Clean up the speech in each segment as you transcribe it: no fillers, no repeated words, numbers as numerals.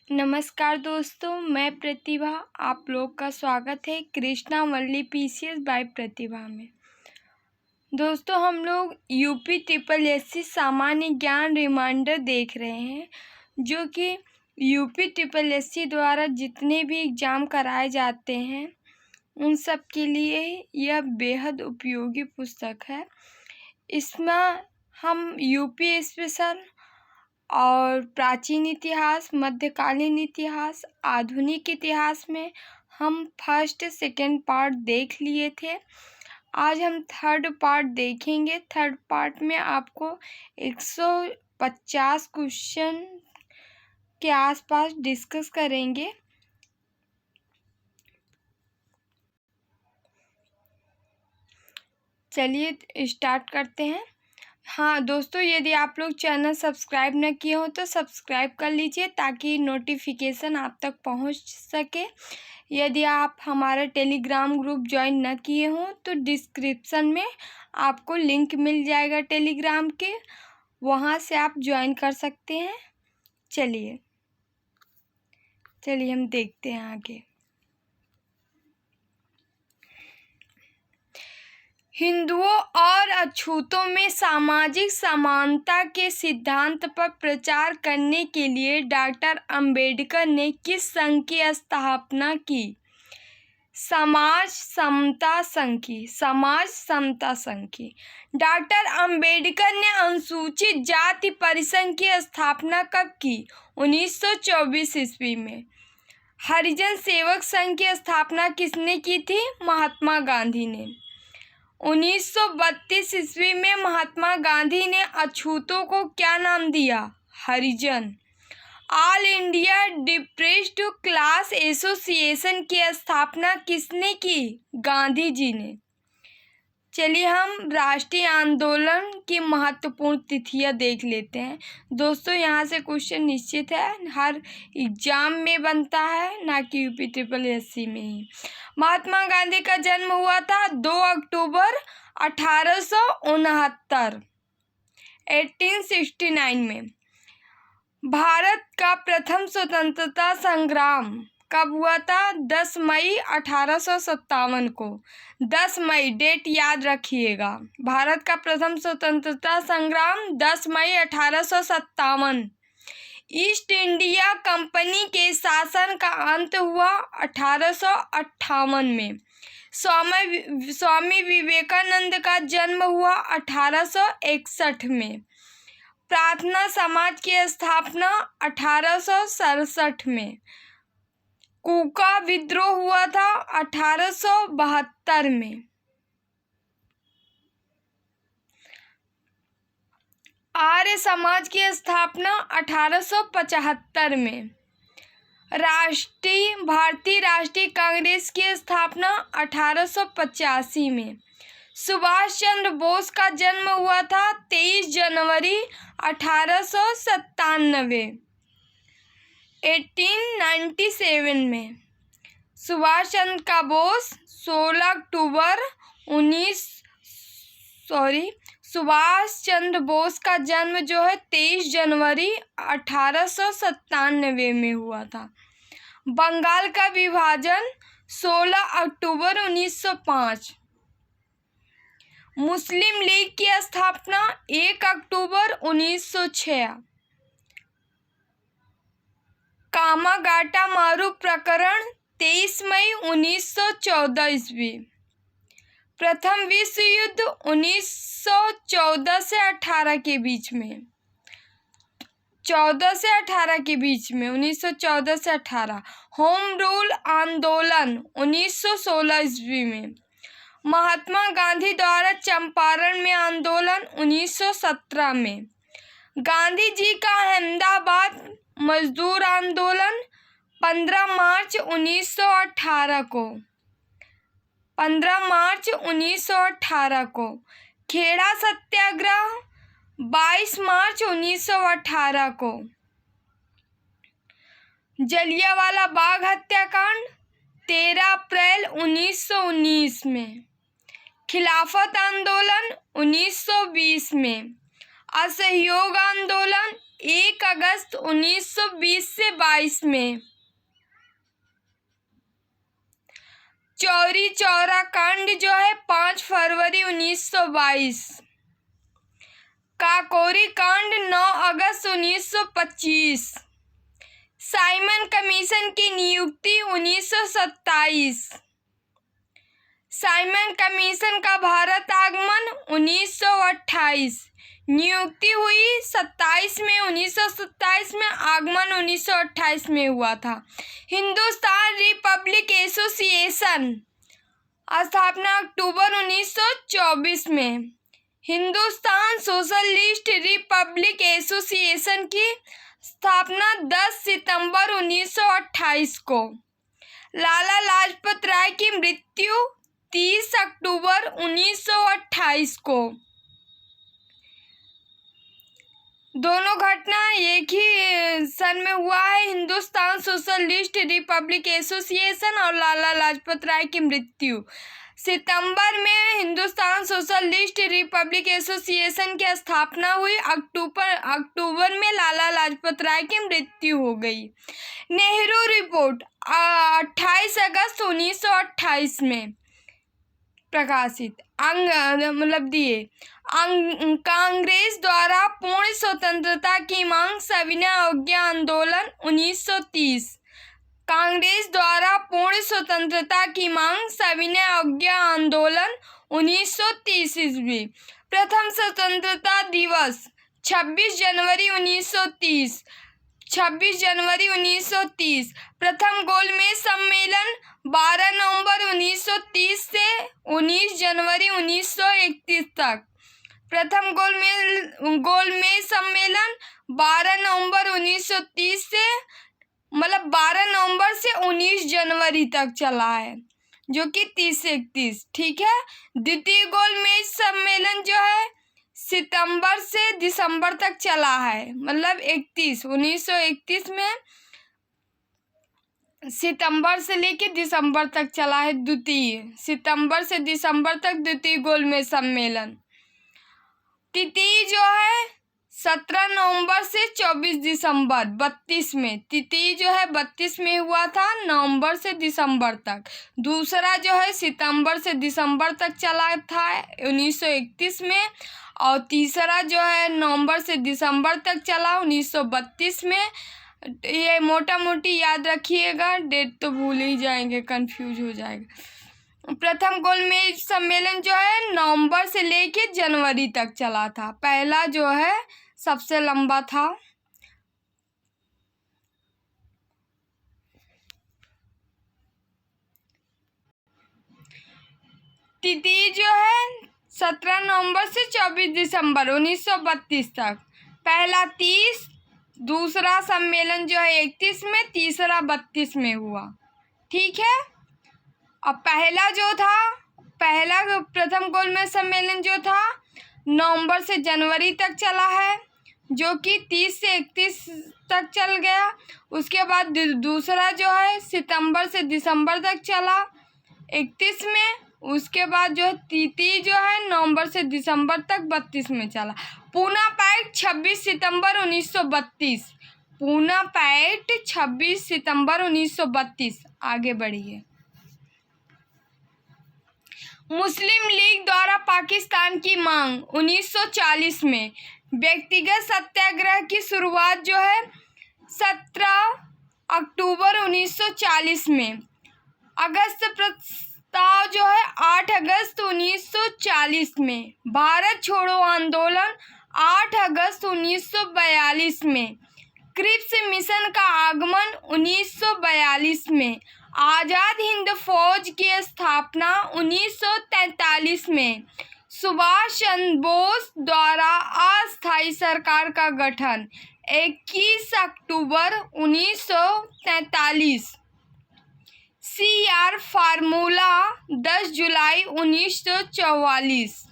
नमस्कार दोस्तों, मैं प्रतिभा। आप लोग का स्वागत है कृष्णा वल्ली पीसीएस बाय प्रतिभा में। दोस्तों, हम लोग यूपी ट्रिपल एससी सामान्य ज्ञान रिमाइंडर देख रहे हैं, जो कि यूपी ट्रिपल एससी द्वारा जितने भी एग्ज़ाम कराए जाते हैं उन सब के लिए यह बेहद उपयोगी पुस्तक है। इसमें हम यूपी स्पेशल और प्राचीन इतिहास, मध्यकालीन इतिहास, आधुनिक इतिहास में हम फर्स्ट सेकंड पार्ट देख लिए थे। आज हम थर्ड पार्ट देखेंगे। थर्ड पार्ट में आपको 150 क्वेश्चन के आसपास डिस्कस करेंगे। चलिए स्टार्ट करते हैं। हाँ दोस्तों, यदि आप लोग चैनल सब्सक्राइब न किए हो तो सब्सक्राइब कर लीजिए ताकि नोटिफिकेशन आप तक पहुंच सके। यदि आप हमारा टेलीग्राम ग्रुप ज्वाइन न किए हो तो डिस्क्रिप्शन में आपको लिंक मिल जाएगा टेलीग्राम के, वहां से आप ज्वाइन कर सकते हैं। चलिए हम देखते हैं आगे। हिंदुओं और अछूतों में सामाजिक समानता के सिद्धांत पर प्रचार करने के लिए डॉक्टर अंबेडकर ने किस संघ की स्थापना की? समाज समता संघ की। डॉक्टर अंबेडकर ने अनुसूचित जाति परिषद की स्थापना कब की? 1924 ईस्वी में। हरिजन सेवक संघ की स्थापना किसने की थी? महात्मा गांधी ने। 1932 ईस्वी में महात्मा गांधी ने अछूतों को क्या नाम दिया? Harijan. All India depressed class association की स्थापना किसने की? गांधी जी ने। चलिए हम राष्ट्रीय आंदोलन की महत्वपूर्ण तिथियां देख लेते हैं। दोस्तों, यहाँ से क्वेश्चन निश्चित है, हर एग्जाम में बनता है, ना कि यूपी ट्रिपल एससी में ही। महात्मा गांधी का जन्म हुआ था 2 अक्टूबर 1869 1869 में। भारत का प्रथम स्वतंत्रता संग्राम कब हुआ था? 10 मई 1857 को। 10 मई डेट याद रखिएगा। भारत का प्रथम स्वतंत्रता संग्राम 10 मई 1857। ईस्ट इंडिया कंपनी के शासन का अंत हुआ 1858 में। स्वामी विवेकानंद का जन्म हुआ 1861 में। प्रार्थना समाज की स्थापना 1867 में। कूका विद्रोह हुआ था 1872 में। आर्य समाज की स्थापना 1875 में। भारतीय राष्ट्रीय कांग्रेस की स्थापना 1885 में। सुभाष चंद्र बोस का जन्म हुआ था 23 जनवरी 1897 1897 में। सुभाष चंद्र बोस 16 अक्टूबर सुभाष चंद्र बोस का जन्म जो है 23 जनवरी 1897 में हुआ था। बंगाल का विभाजन 16 अक्टूबर 1905। मुस्लिम लीग की स्थापना 1 अक्टूबर 1906। कामागाटा मारू प्रकरण 23 मई 1914 ईस्वी। प्रथम विश्व युद्ध 1914 से 18 के बीच में। 1914 से 18। होम रूल आंदोलन 1916 ईस्वी में। महात्मा गांधी द्वारा चंपारण में आंदोलन 1917 में। गांधी जी का अहमदाबाद मजदूर आंदोलन 15 मार्च 1918 को। 15 मार्च 1918 को। खेड़ा सत्याग्रह 22 मार्च 1918 को। जलियांवाला बाग हत्याकांड 13 अप्रैल 1919 में। खिलाफत आंदोलन 1920 में। असहयोग आंदोलन 1 अगस्त 1920 से 22 में। चौरी चौरा कांड जो है 5 फरवरी 1922। काकोरी कांड 9 अगस्त 1925। साइमन कमीशन की नियुक्ति 1927। साइमन कमीशन का भारत आगमन 1928। नियुक्ति हुई 27 में 1927 में, आगमन 1928 में हुआ था। हिंदुस्तान रिपब्लिक एसोसिएशन स्थापना अक्टूबर 1924 में। हिंदुस्तान सोशलिस्ट रिपब्लिक एसोसिएशन की स्थापना 10 सितंबर 1928 को। लाला लाजपत राय की मृत्यु 30 अक्टूबर 1928 को। दोनों घटना एक ही सन में हुआ है। हिंदुस्तान सोशलिस्ट रिपब्लिक एसोसिएशन और लाला लाजपत राय की मृत्यु। सितंबर में हिंदुस्तान सोशलिस्ट रिपब्लिक एसोसिएशन की स्थापना हुई। अक्टूबर में लाला लाजपत राय की मृत्यु हो गई। नेहरू रिपोर्ट 28 अगस्त 1928 में प्रकाशित। कांग्रेस द्वारा पूर्ण स्वतंत्रता की मांग, सविनय अवज्ञा आंदोलन 1930। कांग्रेस द्वारा पूर्ण स्वतंत्रता की मांग, सविनय अवज्ञा आंदोलन 1930 ईस्वी। प्रथम स्वतंत्रता दिवस 26 जनवरी 1930। 26 जनवरी 1930। प्रथम गोलमेज सम्मेलन 12 नवंबर 1930 से 19 जनवरी 1931 तक। प्रथम गोलमेज सम्मेलन 12 नवंबर 1930 से 12 नवंबर से 19 जनवरी तक चला है, जो कि 30 से 31। ठीक है। द्वितीय गोलमेज सम्मेलन जो है सितंबर से दिसंबर तक चला है, 1931 में सितंबर से लेकर दिसंबर तक चला है। द्वितीय सितंबर से दिसंबर तक द्वितीय गोलमेज सम्मेलन। तृतीय जो है 17 नवंबर से 24 दिसंबर 32 में। तृतीय जो है 32 में हुआ था, नवंबर से दिसंबर तक। दूसरा जो है सितंबर से दिसंबर तक चला था 1931 में। और तीसरा जो है नवंबर से दिसंबर तक चला 1932 में। ये मोटा मोटी याद रखिएगा, डेट तो भूल ही जाएंगे, कंफ्यूज हो जाएगा। प्रथम गोलमेज सम्मेलन जो है नवंबर से लेके जनवरी तक चला था। पहला जो है सबसे लंबा था। तृतीय जो है 17 नवंबर से 24 दिसंबर 1932 तक। पहला 30, दूसरा सम्मेलन जो है 31 में, तीसरा 32 में हुआ। ठीक है। अब पहला प्रथम गोलमेज सम्मेलन जो था नवंबर से जनवरी तक चला है, जो कि 30 से 31 तक चल गया। उसके बाद दूसरा जो है सितंबर से दिसंबर तक चला 31 में। उसके बाद जो तृतीय जो है नवंबर से दिसंबर तक 32 में चला। पूना पैक्ट 26 सितंबर 1932। पूना पैक्ट 26 सितंबर 1932। आगे बढ़िए। मुस्लिम लीग द्वारा पाकिस्तान की मांग 1940 में। व्यक्तिगत सत्याग्रह की शुरुआत जो है 17 अक्टूबर 1940 में। अगस्त प्रस्ताव जो है 8 अगस्त 1940 में। भारत छोड़ो आंदोलन 8 अगस्त 1942 में। क्रिप्स मिशन का आगमन 1942 में। आज़ाद हिंद फौज की स्थापना 1943 में। सुभाष चंद्र बोस द्वारा अस्थायी सरकार का गठन 21 अक्टूबर 1943। CR फार्मूला 10 जुलाई 1944।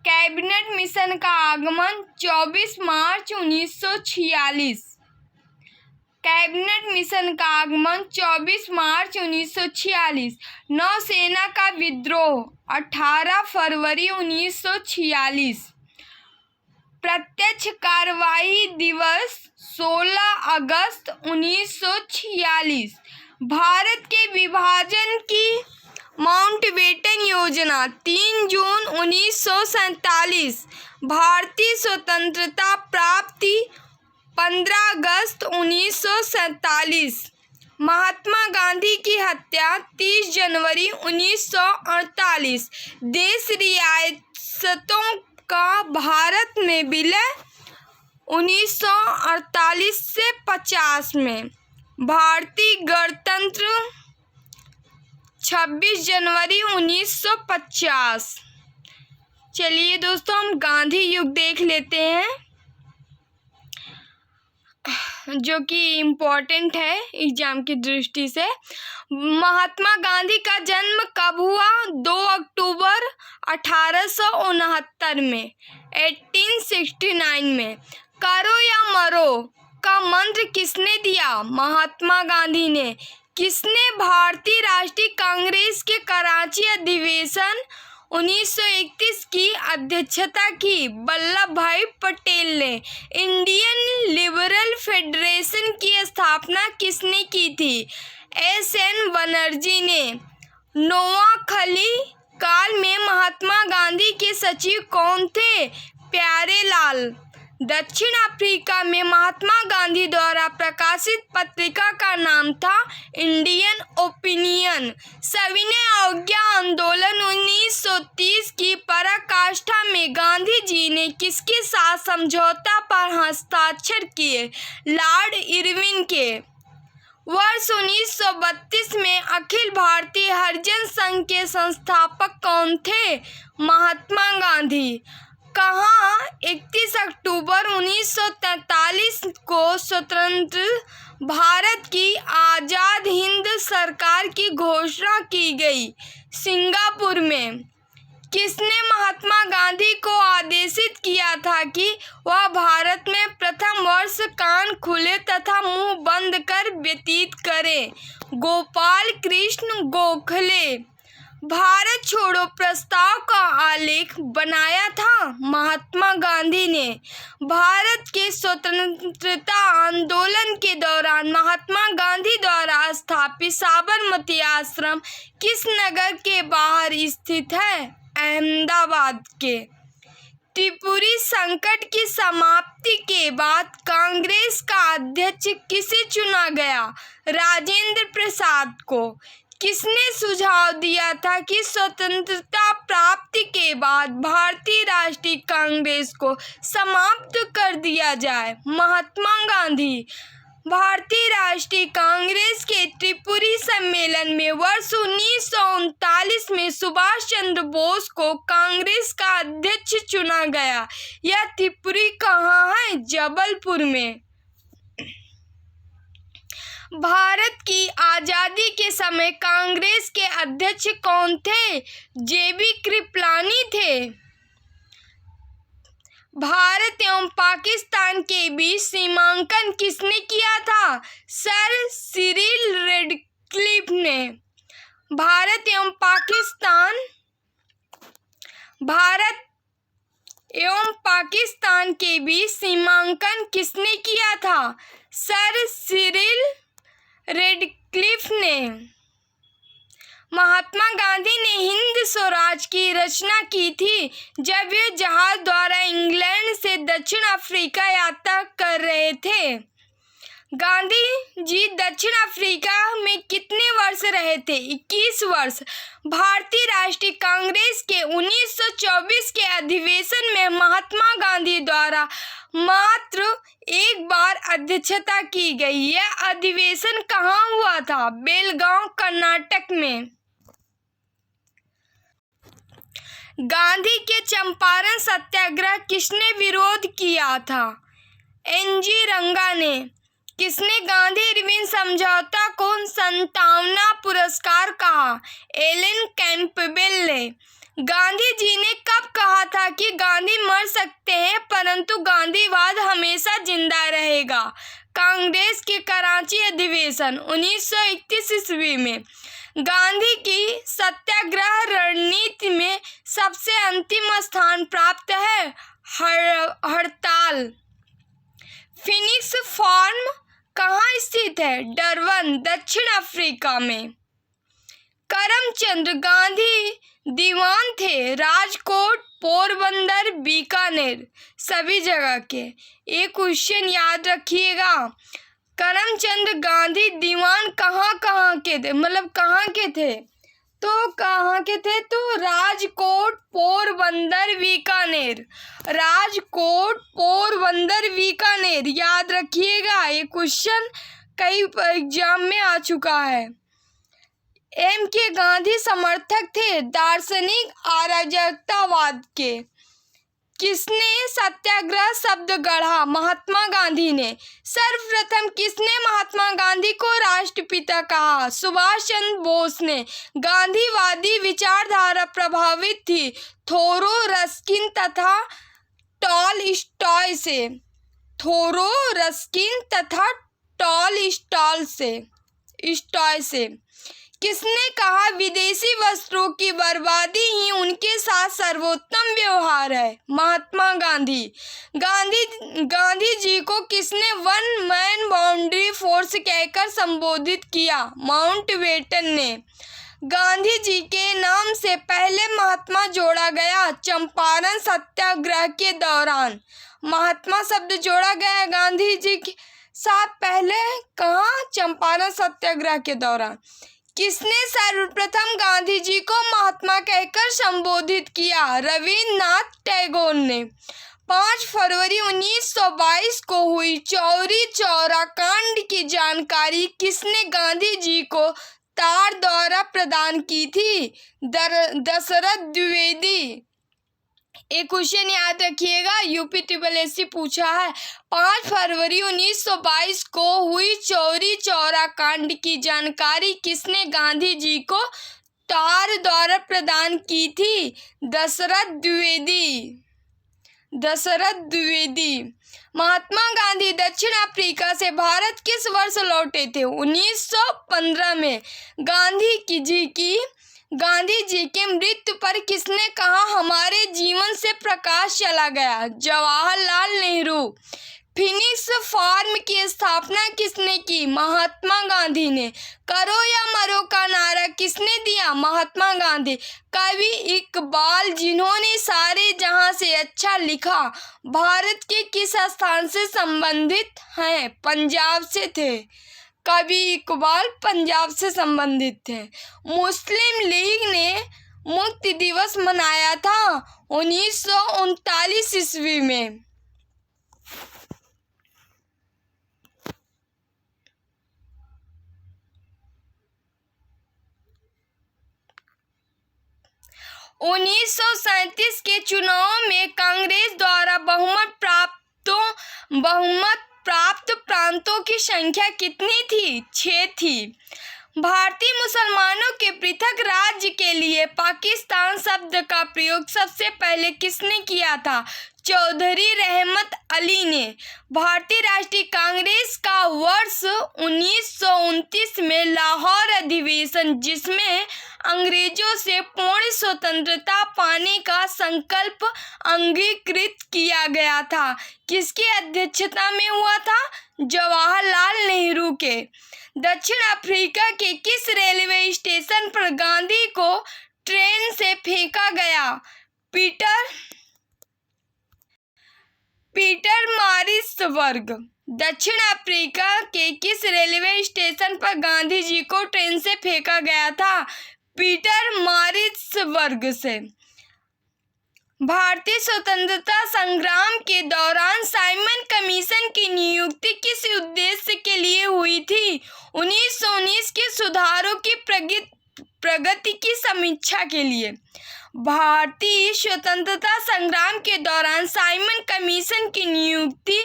कैबिनेट मिशन का आगमन 24 मार्च 1946। कैबिनेट मिशन का आगमन 24 मार्च 1946। नौसेना का विद्रोह 18 फरवरी 1946। प्रत्यक्ष कार्रवाई दिवस 16 अगस्त 1946। भारत के विभाजन की माउंटबेटन योजना 3 जून 1947। भारतीय स्वतंत्रता प्राप्ति 15 अगस्त 1947। महात्मा गांधी की हत्या 30 जनवरी 1948। देश रियासतों का भारत में विलय 1948 से 50 में। भारतीय गणतंत्र 26 जनवरी 1950। चलिए दोस्तों, हम गांधी युग देख लेते हैं, जो कि इम्पोर्टेंट है एग्जाम की दृष्टि से। महात्मा गांधी का जन्म कब हुआ? 2 अक्टूबर 1869 में, 1869 में। करो या मरो का मंत्र किसने दिया? महात्मा गांधी ने। किसने भारतीय राष्ट्रीय कांग्रेस के कराची अधिवेशन 1931 की अध्यक्षता की? वल्लभ भाई पटेल ने। इंडियन लिबरल फेडरेशन की स्थापना किसने की थी? एस.एन. बनर्जी ने। नोआखली काल में महात्मा गांधी के सचिव कौन थे? प्यारेलाल। दक्षिण अफ्रीका में महात्मा गांधी द्वारा प्रकाशित पत्रिका का नाम था इंडियन ओपिनियन। सविनय अवज्ञा आंदोलन 1930 की पराकाष्ठा में गांधी जी ने किसके साथ समझौता पर हस्ताक्षर किए? लॉर्ड इरविन के। वर्ष 1932 में अखिल भारतीय हरिजन संघ के संस्थापक कौन थे? महात्मा गांधी। कहाँ 31 अक्टूबर 1943 को स्वतंत्र भारत की आज़ाद हिंद सरकार की घोषणा की गई? सिंगापुर में। किसने महात्मा गांधी को आदेशित किया था कि वह भारत में प्रथम वर्ष कान खुले तथा मुंह बंद कर व्यतीत करें? गोपाल कृष्ण गोखले। भारत छोड़ो प्रस्ताव का आलेख बनाया था महात्मा गांधी ने। भारत के स्वतंत्रता आंदोलन के दौरान महात्मा गांधी द्वारा स्थापित साबरमती आश्रम किस नगर के बाहर स्थित है? अहमदाबाद के। त्रिपुरी संकट की समाप्ति के बाद कांग्रेस का अध्यक्ष किसे चुना गया? राजेंद्र प्रसाद को। किसने सुझाव दिया था कि स्वतंत्रता प्राप्ति के बाद भारतीय राष्ट्रीय कांग्रेस को समाप्त कर दिया जाए? महात्मा गांधी। भारतीय राष्ट्रीय कांग्रेस के त्रिपुरी सम्मेलन में वर्ष 1939 में सुभाष चंद्र बोस को कांग्रेस का अध्यक्ष चुना गया। यह त्रिपुरी कहाँ है? जबलपुर में। भारत की आज़ादी के समय कांग्रेस के अध्यक्ष कौन थे? जेबी कृपलानी थे। भारत एवं पाकिस्तान के बीच सीमांकन किसने किया था? सर सिरिल रेडक्लिफ ने। भारत एवं पाकिस्तान के बीच सीमांकन किसने किया था? सर सिरिल रेडक्लिफ ने। महात्मा गांधी ने हिंद स्वराज की रचना की थी जब वे जहाज द्वारा इंग्लैंड से दक्षिण अफ्रीका यात्रा कर रहे थे। गांधी जी दक्षिण अफ्रीका में कितने वर्ष रहे थे? 21 वर्ष। भारतीय राष्ट्रीय कांग्रेस के 1924 के अधिवेशन में महात्मा गांधी द्वारा मात्र एक बार अध्यक्षता की गई। यह अधिवेशन कहाँ हुआ था? बेलगांव, कर्नाटक में। गांधी के चंपारण सत्याग्रह किसने विरोध किया था? एन.जी. रंगा ने। किसने गांधी इरविन समझौता को सांत्वना पुरस्कार कहा? एलन कैंपबेल ने। गांधी जी ने कब कहा था कि गांधी मर सकते हैं परंतु गांधीवाद हमेशा जिंदा रहेगा? कांग्रेस के कराची अधिवेशन 1931 ईस्वी में। गांधी की सत्याग्रह रणनीति में सबसे अंतिम स्थान प्राप्त है हड़ताल। फिनिक्स फार्म कहाँ स्थित है? डरबन, दक्षिण अफ्रीका में। करमचंद गांधी दीवान थे राजकोट, पोरबंदर, बीकानेर, सभी जगह के। एक क्वेश्चन याद रखिएगा, करमचंद गांधी दीवान कहाँ कहाँ के थे, मतलब कहाँ के थे? तो कहाँ के थे? तो राजकोट, पोरबंदर, बीकानेर। राजकोट, पोरबंदर, बीकानेर, याद रखिएगा। ये क्वेश्चन कई एग्जाम में आ चुका है। एम के गांधी समर्थक थे दार्शनिक अराजकतावाद के। किसने सत्याग्रह शब्द गढ़ा? महात्मा गांधी ने। सर्वप्रथम किसने महात्मा गांधी को राष्ट्रपिता कहा? सुभाष चंद्र बोस ने। गांधीवादी विचारधारा प्रभावित थी थोरो, रस्किन तथा टॉलस्टॉय से। थोरो, रस्किन तथा टॉलस्टॉय से। किसने कहा विदेशी वस्त्रों की बर्बादी ही उनके साथ सर्वोत्तम व्यवहार है? महात्मा गांधी। गांधी जी को किसने वन मैन बाउंड्री फोर्स कहकर संबोधित किया? माउंटबेटन ने। गांधी जी के नाम से पहले महात्मा जोड़ा गया चंपारण सत्याग्रह के दौरान। महात्मा शब्द जोड़ा गया गांधी जी के साथ पहले कहाँ? चंपारण सत्याग्रह के दौरान। किसने सर्वप्रथम गांधी जी को महात्मा कहकर संबोधित किया? रविन्द्रनाथ टैगोर ने। 5 फरवरी 1922 को हुई चौरी चौरा कांड की जानकारी किसने गांधी जी को तार द्वारा प्रदान की थी? दशरथ द्विवेदी। एक क्वेश्चन याद रखिएगा, यूपी SSC पूछा है। 5 फरवरी 1922 को हुई चौरी चौरा कांड की जानकारी किसने गांधी जी को तार द्वारा प्रदान की थी? दशरथ द्विवेदी। महात्मा गांधी दक्षिण अफ्रीका से भारत किस वर्ष लौटे थे? 1915 में। गांधी जी के मृत्यु पर किसने कहा हमारे जीवन से प्रकाश चला गया? जवाहरलाल नेहरू। फिनिक्स फार्म की स्थापना किसने की? महात्मा गांधी ने। करो या मरो का नारा किसने दिया? महात्मा गांधी। कवि इकबाल जिन्होंने सारे जहां से अच्छा लिखा भारत के किस स्थान से संबंधित हैं? पंजाब से थे। कवि इकबाल पंजाब से संबंधित थे। मुस्लिम लीग ने मुक्ति दिवस मनाया था 1939 ईस्वी में। उन्नीस के चुनाव में कांग्रेस द्वारा बहुमत प्राप्त प्रांतों की संख्या कितनी थी? 6 थी। भारतीय मुसलमानों के पृथक राज्य के लिए पाकिस्तान शब्द का प्रयोग सबसे पहले किसने किया था? चौधरी रहमत अली ने। भारतीय राष्ट्रीय कांग्रेस का वर्ष 1929 में लाहौर अधिवेशन, जिसमें अंग्रेजों से पूर्ण स्वतंत्रता पाने का संकल्प अंगीकृत किया गया था, किसकी अध्यक्षता में हुआ था? जवाहरलाल नेहरू के। दक्षिण अफ्रीका के किस रेलवे स्टेशन पर गांधी को ट्रेन से फेंका गया? पीटरमारित्सबर्ग। दक्षिण अफ्रीका के किस रेलवे स्टेशन पर गांधी जी को ट्रेन से फेंका गया था? पीटरमारित्सबर्ग से। भारतीय स्वतंत्रता संग्राम के दौरान साइमन कमीशन की नियुक्ति किस उद्देश्य के लिए हुई थी? 1919 के सुधारों की प्रगति की समीक्षा के लिए। भारतीय स्वतंत्रता संग्राम के दौरान साइमन कमीशन की नियुक्ति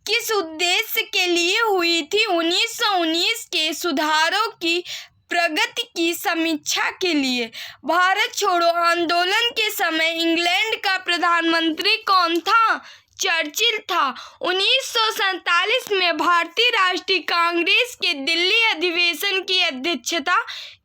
किस उद्देश्य के लिए हुई थी? 1919 के सुधारों की प्रगति की समीक्षा के लिए। भारत छोड़ो आंदोलन के समय इंग्लैंड का प्रधानमंत्री कौन था? चर्चिल था। 1947 में भारतीय राष्ट्रीय कांग्रेस के दिल्ली अधिवेशन की अध्यक्षता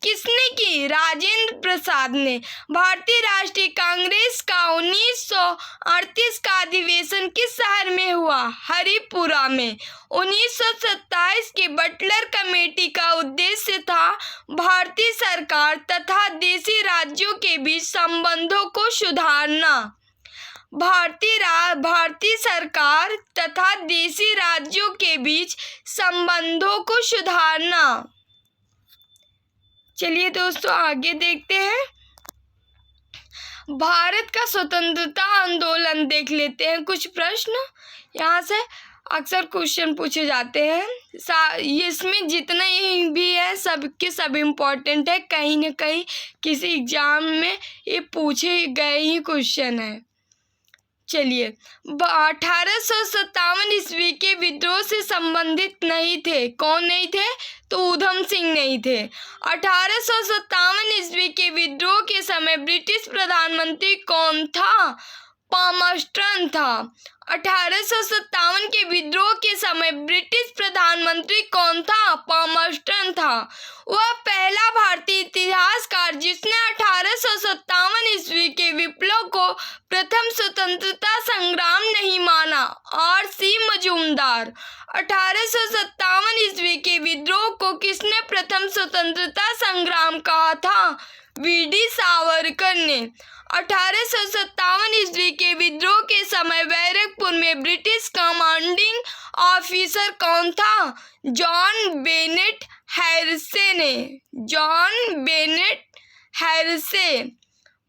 किसने की? राजेंद्र प्रसाद ने। भारतीय राष्ट्रीय कांग्रेस का 1938 का अधिवेशन किस शहर में हुआ? हरिपुरा में। 1927 की बटलर कमेटी का उद्देश्य था भारतीय सरकार तथा देशी राज्यों के बीच संबंधों को सुधारना। भारतीय सरकार तथा देशी राज्यों के बीच संबंधों को सुधारना। चलिए दोस्तों आगे देखते हैं। भारत का स्वतंत्रता आंदोलन देख लेते हैं। कुछ प्रश्न यहाँ से अक्सर क्वेश्चन पूछे जाते हैं। इसमें जितना ही भी है सबके सब इम्पोर्टेंट है, कहीं न कहीं किसी एग्जाम में ये पूछे गए ही क्वेश्चन है। चलिए, 1857 ईस्वी के विद्रोह से संबंधित नहीं थे। कौन नहीं थे? तो ऊधम सिंह नहीं थे। 1857 ईस्वी के विद्रोह के समय ब्रिटिश प्रधानमंत्री कौन था? पामस्टन था। 1857 के विद्रोह के समय ब्रिटिश प्रधानमंत्री कौन था? पामस्टन था। वह पहला भारतीय इतिहासकार जिसने 1857 ईस्वी के विप्लव को प्रथम स्वतंत्रता संग्राम नहीं माना। R.C. मजूमदार। 1857 ईस्वी के विद्रोह को किसने प्रथम स्वतंत्रता संग्राम कहा था? V.D. सावरकर ने। 1857 ईस्वी के विद्रोह के समय बैरकपुर में ब्रिटिश कमांडिंग ऑफिसर कौन था? जॉन बेनेट हैरिसे ने। John Bennett हैरिसे।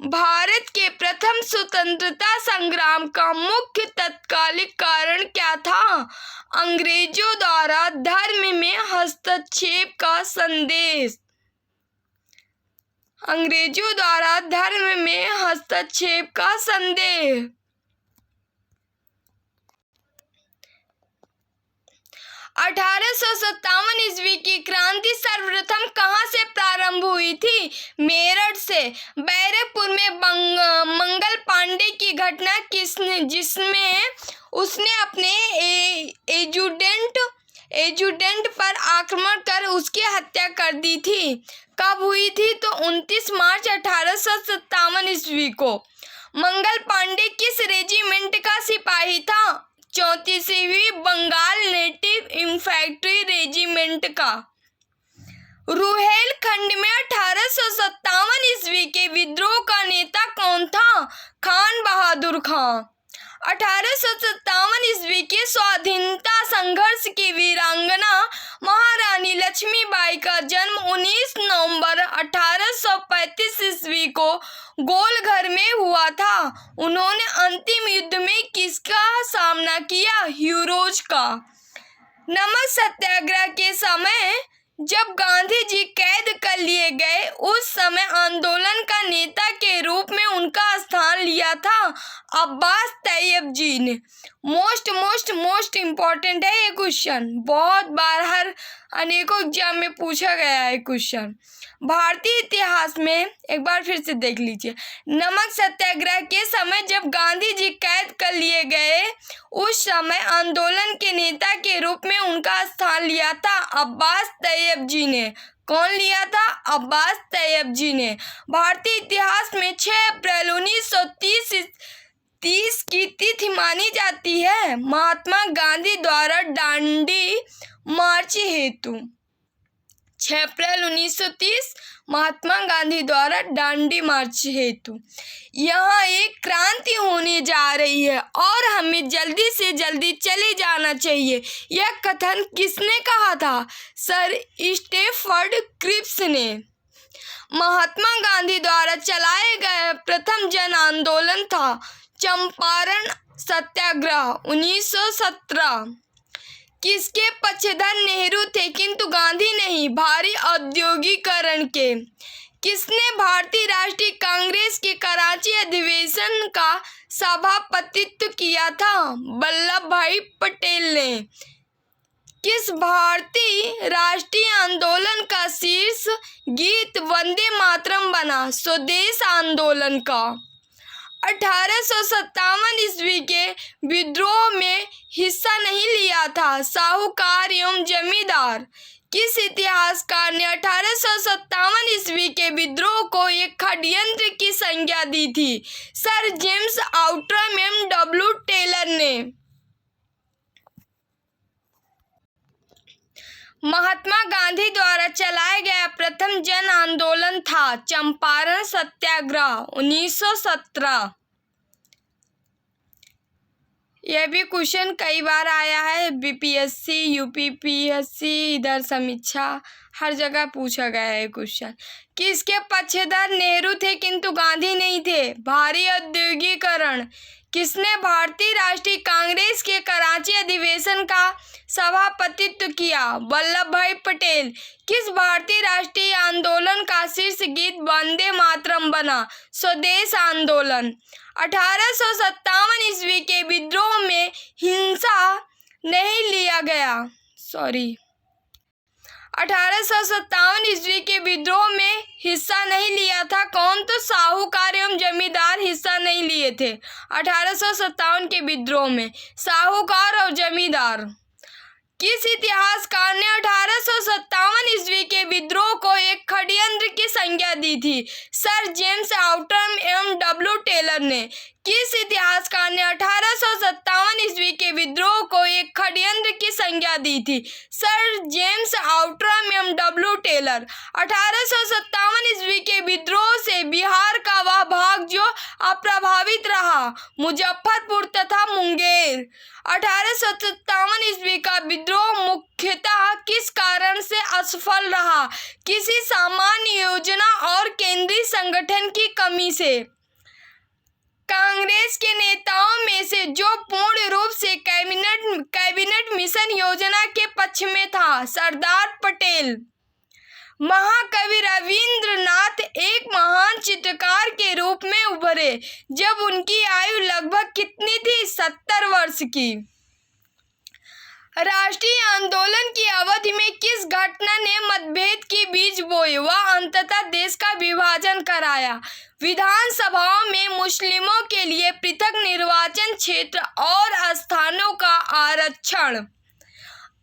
भारत के प्रथम स्वतंत्रता संग्राम का मुख्य तत्कालिक कारण क्या था? अंग्रेजों द्वारा धर्म में हस्तक्षेप का संदेश। अंग्रेजों द्वारा धर्म में हस्तक्षेप का संदेह। 1857 ईस्वी की क्रांति सर्वप्रथम कहाँ से प्रारंभ हुई थी? मेरठ से। बैरकपुर में मंगल पांडे की घटना किसने, जिसमें उसने अपने एजुडेंट पर आक्रमण कर उसकी हत्या कर दी थी, कब हुई थी? तो 29 मार्च 1857 ईस्वी को। मंगल पांडे किस रेजिमेंट का सिपाही था? 34वीं बंगाल नेटिव इन्फैंट्री रेजिमेंट का। रुहेलखंड में 1857 ईस्वी के विद्रोह का नेता कौन था? खान बहादुर खां। 1857 ईस्वी के स्वाधीनता संघर्ष की वीरांगना महारानी लक्ष्मीबाई का जन्म 19 नवंबर 1835 ईस्वी को गोलघर में हुआ था। उन्होंने अंतिम युद्ध में किसका सामना किया? ह्यूरोज का। नमक सत्याग्रह के समय जब गांधी जी कैद कर लिए गए, उस समय आंदोलन का नेता के रूप में उनका स्थान लिया था अब्बास तैयब जी ने। मोस्ट इम्पोर्टेंट है ये क्वेश्चन, बहुत बार हर अनेकों एग्जाम में पूछा गया है क्वेश्चन। भारतीय इतिहास में एक बार फिर से देख लीजिए। नमक सत्याग्रह के समय जब गांधी जी कैद कर लिए गए, उस समय आंदोलन के नेता के रूप में उनका स्थान लिया था अब्बास तैयब जी ने। कौन लिया था? अब्बास तैयब जी ने। भारतीय इतिहास में 6 अप्रैल 1930 की तिथि मानी जाती है महात्मा गांधी द्वारा दांडी मार्च हेतु। 6 अप्रैल 1930 महात्मा गांधी द्वारा दांडी मार्च हेतु। यहाँ एक क्रांति होने जा रही है और हमें जल्दी से जल्दी चले जाना चाहिए। यह कथन किसने कहा था? सर स्टैफर्ड क्रिप्स ने। महात्मा गांधी द्वारा चलाए गए प्रथम जन आंदोलन था चंपारण सत्याग्रह 1917। किसके पक्षधर नेहरू थे किंतु गांधी नहीं? भारी औद्योगिकरण के। किसने भारतीय राष्ट्रीय कांग्रेस के कराची अधिवेशन का सभापतित्व किया था? वल्लभ भाई पटेल ने। किस भारतीय राष्ट्रीय आंदोलन का शीर्ष गीत वंदे मातरम बना? स्वदेश आंदोलन का। 1857 ईस्वी के विद्रोह में हिस्सा नहीं लिया था। साहूकार एवं जमींदार। किस इतिहासकार ने 1857 ईस्वी के विद्रोह को एक षड्यंत्र की संज्ञा दी थी? सर जेम्स आउट्रम एवं डब्ल्यू टेलर ने। महात्मा गांधी द्वारा चलाया गया प्रथम जन आंदोलन था चंपारण सत्याग्रह 1917। यह भी क्वेश्चन कई बार आया है, बीपीएससी, यूपीपीएससी, इधर समीक्षा, हर जगह पूछा गया है क्वेश्चन। किसके पक्षधर नेहरू थे किंतु गांधी नहीं थे? भारी औद्योगिकरण। किसने भारतीय राष्ट्रीय कांग्रेस के कराची अधिवेशन का सभापतित्व किया? वल्लभ भाई पटेल। किस भारतीय राष्ट्रीय आंदोलन का शीर्ष गीत वंदे मातरम बना? स्वदेश आंदोलन। 1857 ईस्वी के विद्रोह में हिंसा नहीं लिया गया। 1857 ईस्वी के विद्रोह में हिस्सा नहीं लिया था कौन? तो साहूकार एवं जमींदार हिस्सा नहीं लिए थे 1857 के विद्रोह में, साहूकार और जमींदार। किस इतिहासकार ने 1857 ईस्वी के विद्रोह को एक षड्यंत्र की संज्ञा दी थी? सर जेम्स आउट्रम एवं डब्ल्यू टेलर ने। किस इतिहासकार ने 1857 ईस्वी के विद्रोह को एक षड्यंत्र की संज्ञा दी थी? सर जेम्स आउट्रम एवं डब्ल्यू टेलर। 1857 ईस्वी के विद्रोह से बिहार का वह भाग जो अप्रभावित रहा, मुजफ्फरपुर तथा मुंगेर। 1857 ईस्वी का विद्रोह मुख्यतः किस कारण से असफल रहा? किसी सामान्य योजना और केंद्रीय संगठन की कमी से। कांग्रेस के नेताओं में से जो पूर्ण रूप से कैबिनेट मिशन योजना के पक्ष में था? सरदार पटेल। महाकवि रविंद्रनाथ एक महान चित्रकार के रूप में उभरे जब उनकी आयु लगभग कितनी थी? 70 वर्ष की। राष्ट्रीय आंदोलन की अवधि में किस घटना ने मतभेद के बीज बोए व अंततः देश का विभाजन कराया? विधानसभाओं में मुस्लिमों के लिए पृथक निर्वाचन क्षेत्र और स्थानों का आरक्षण।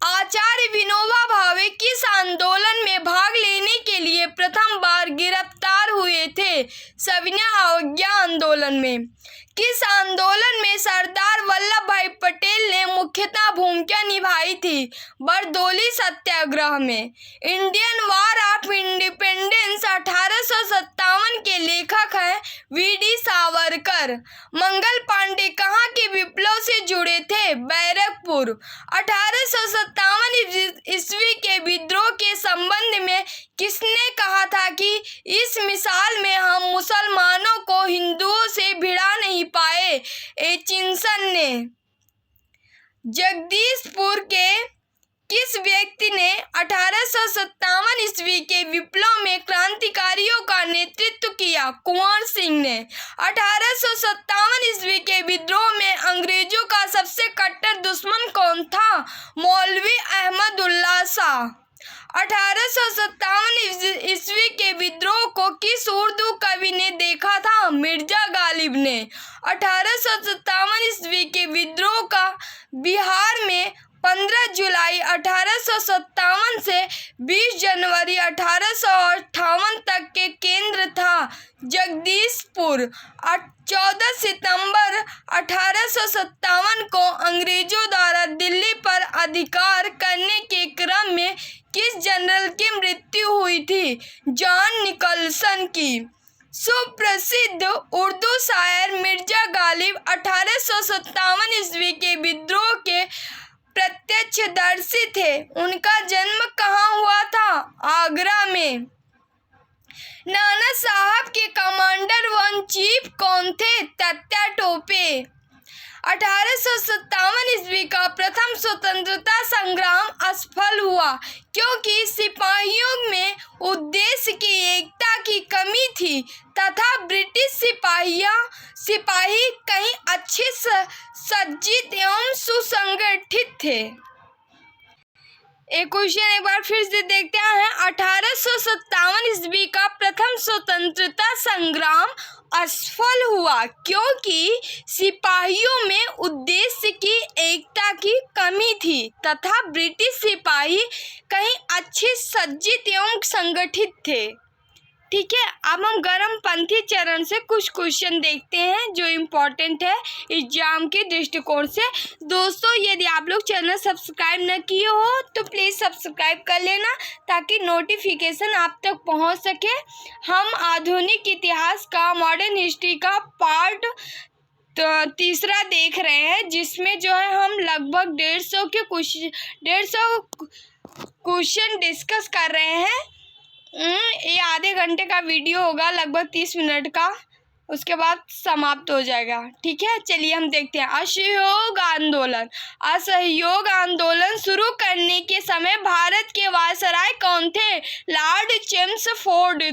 आचार्य विनोबा भावे किस आंदोलन में भाग लेने के लिए प्रथम बार गिरफ्तार हुए थे? सविनय अवज्ञा आंदोलन में। किस आंदोलन में सरदार वल्लभ भाई पटेल ने मुख्यतः भूमिका निभाई थी? बरदौली सत्याग्रह में। इंडियन वॉर ऑफ इंडिपेंडेंस 1857 के लेखक हैं वीडी सावरकर। मंगल पांडे कहाँ के विप्लव से जुड़े थे? बैरकपुर। 1857 ईस्वी के विद्रोह के संबंध में किसने कहा था कि इस मिसाल में हम मुसलमानों को हिंदुओं से भिड़ा नहीं पाए? एचिंसन ने। जगदीशपुर के किस व्यक्ति ने 1857 ईस्वी के विप्लव में क्रांतिकारियों का नेतृत्व किया? कुंवर सिंह ने। 1857 ईस्वी के विद्रोह में अंग्रेजों का सबसे कट्टर दुश्मन कौन था? मौलवी अहमदुल्ला शाह। 1857 ईस्वी के विद्रोह को किस उर्दू कवि ने देखा था? मिर्जा गालिब ने। 1857 ईस्वी के विद्रोह का बिहार में 15 जुलाई 1857 से 20 जनवरी 1858 तक के केंद्र था जगदीशपुर। 14 सितंबर 1857 को अंग्रेजों द्वारा दिल्ली पर अधिकार करने के क्रम में किस जनरल की मृत्यु हुई थी? जॉन निकलसन की। सुप्रसिद्ध उर्दू शायर मिर्जा गालिब 1857 ईस्वी के विद्रोह के प्रत्यक्षदर्शी थे। उनका जन्म कहाँ हुआ था? आगरा में। नाना साहब के कमांडर वन चीफ कौन थे? तात्या टोपे। 1857 ईस्वी का प्रथम स्वतंत्रता संग्राम असफल हुआ क्योंकि सिपाहियों में उद्देश्य की एकता की कमी थी तथा ब्रिटिश सिपाही कहीं अच्छे सज्जित एवं सुसंगठित थे। एक क्वेश्चन एक बार फिर से देखते हैं। 1857 ईस्वी का प्रथम स्वतंत्रता संग्राम असफल हुआ क्योंकि सिपाहियों में उद्देश्य की एकता की कमी थी तथा ब्रिटिश सिपाही कहीं अच्छे सज्जित एवं संगठित थे। ठीक है, अब हम गर्मपंथी चरण से कुछ क्वेश्चन देखते हैं जो इम्पोर्टेंट है एग्जाम के दृष्टिकोण से। दोस्तों, यदि आप लोग चैनल सब्सक्राइब न किए हो तो प्लीज़ सब्सक्राइब कर लेना ताकि नोटिफिकेशन आप तक पहुंच सके। हम आधुनिक इतिहास का, मॉडर्न हिस्ट्री का पार्ट तीसरा देख रहे हैं, जिसमें जो है हम लगभग 150 क्वेश्चन डिस्कस कर रहे हैं। ये आधे घंटे का वीडियो होगा, लगभग 30 मिनट का, उसके बाद समाप्त हो जाएगा। ठीक है, चलिए हम देखते हैं। असहयोग आंदोलन शुरू करने के समय भारत के वायसराय कौन थे? लॉर्ड चेम्सफोर्ड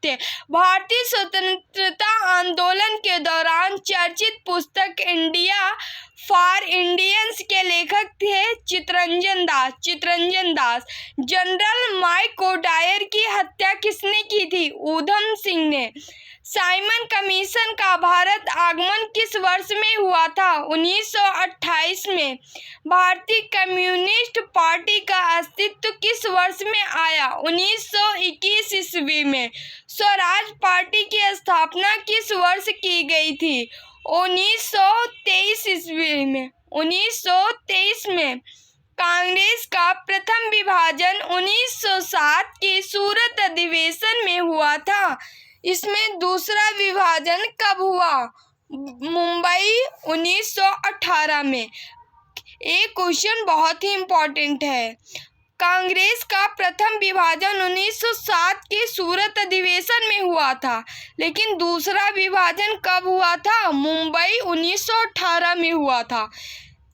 थे। भारतीय स्वतंत्रता आंदोलन के दौरान चर्चित पुस्तक इंडिया फॉर इंडियंस के लेखक थे चितरंजन दास। जनरल माइकोडायर की हत्या किसने की थी? ऊधम सिंह ने। साइमन कमीशन का भारत आगमन किस वर्ष में हुआ था? 1928 में। भारतीय कम्युनिस्ट पार्टी का अस्तित्व किस वर्ष में आया? 1921 ईस्वी में। स्वराज पार्टी की स्थापना किस वर्ष की गई थी? 1923 ईस्वी में। 1923 में। कांग्रेस का प्रथम विभाजन 1907 के सूरत अधिवेशन में हुआ था। इसमें दूसरा विभाजन कब हुआ? मुंबई 1918 में। एक क्वेश्चन बहुत ही इम्पोर्टेंट है। कांग्रेस का प्रथम विभाजन 1907 के सूरत अधिवेशन में हुआ था, लेकिन दूसरा विभाजन कब हुआ था? मुंबई 1918 में हुआ था।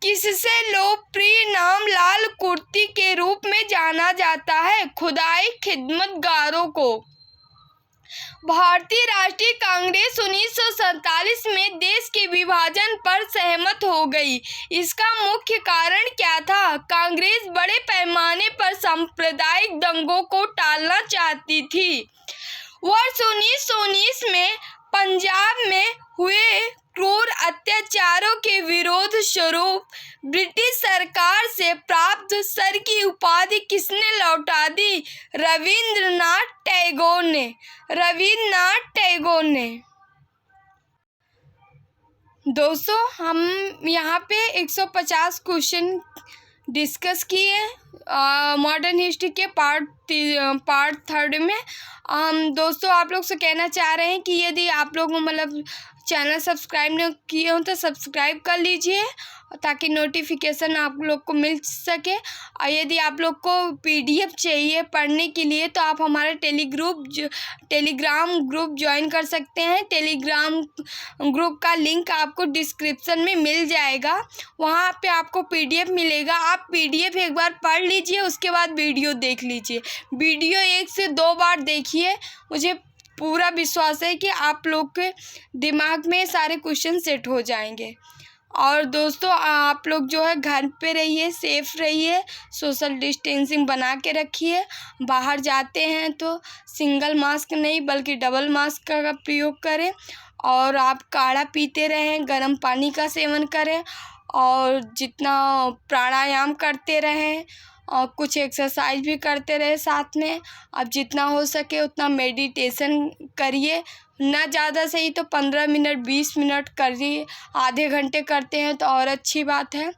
किससे लोकप्रिय नाम लाल कुर्ती के रूप में जाना जाता है? खुदाई खिदमतगारों को। भारतीय राष्ट्रीय कांग्रेस 1947 में देश के विभाजन पर सहमत हो गई। इसका मुख्य कारण क्या था? कांग्रेस बड़े पैमाने पर सांप्रदायिक दंगों को टालना चाहती थी। वर्ष 1919 में पंजाब में हुए क्रूर अत्याचारों के विरोध स्वरूप ब्रिटिश सरकार से प्राप्त सर की उपाधि किसने लौटा दी? रविंद्रनाथ टैगोर ने। दोस्तों, हम यहाँ पे 150 क्वेश्चन डिस्कस किए मॉडर्न हिस्ट्री के पार्ट थर्ड में। दोस्तों, आप लोग से कहना चाह रहे हैं कि यदि आप लोग मतलब चैनल सब्सक्राइब नहीं किए हो तो सब्सक्राइब कर लीजिए ताकि नोटिफिकेशन आप लोग को मिल सके। और यदि आप लोग को PDF चाहिए पढ़ने के लिए तो आप हमारा टेलीग्राम ग्रुप ज्वाइन कर सकते हैं। टेलीग्राम ग्रुप का लिंक आपको डिस्क्रिप्शन में मिल जाएगा, वहाँ पे आपको PDF मिलेगा। आप PDF एक बार पढ़ लीजिए, उसके बाद वीडियो देख लीजिए। वीडियो 1 से 2 बार देखिए, मुझे पूरा विश्वास है कि आप लोग के दिमाग में सारे क्वेश्चन सेट हो जाएंगे। और दोस्तों, आप लोग जो है घर पे रहिए, सेफ रहिए, सोशल डिस्टेंसिंग बना के रखिए। बाहर जाते हैं तो सिंगल मास्क नहीं बल्कि डबल मास्क का प्रयोग करें। और आप काढ़ा पीते रहें, गर्म पानी का सेवन करें और जितना प्राणायाम करते रहें और कुछ एक्सरसाइज भी करते रहे साथ में। अब जितना हो सके उतना मेडिटेशन करिए, ना ज़्यादा सही तो 15 मिनट 20 मिनट करिए। आधे घंटे करते हैं तो और अच्छी बात है।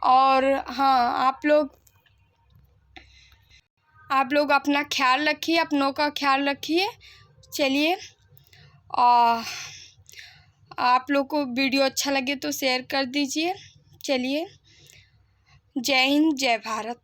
और हाँ, आप लोग अपना ख्याल रखिए, अपनों का ख्याल रखिए। चलिए, आप लोग को वीडियो अच्छा लगे तो शेयर कर दीजिए। चलिए, जय हिंद, जय भारत।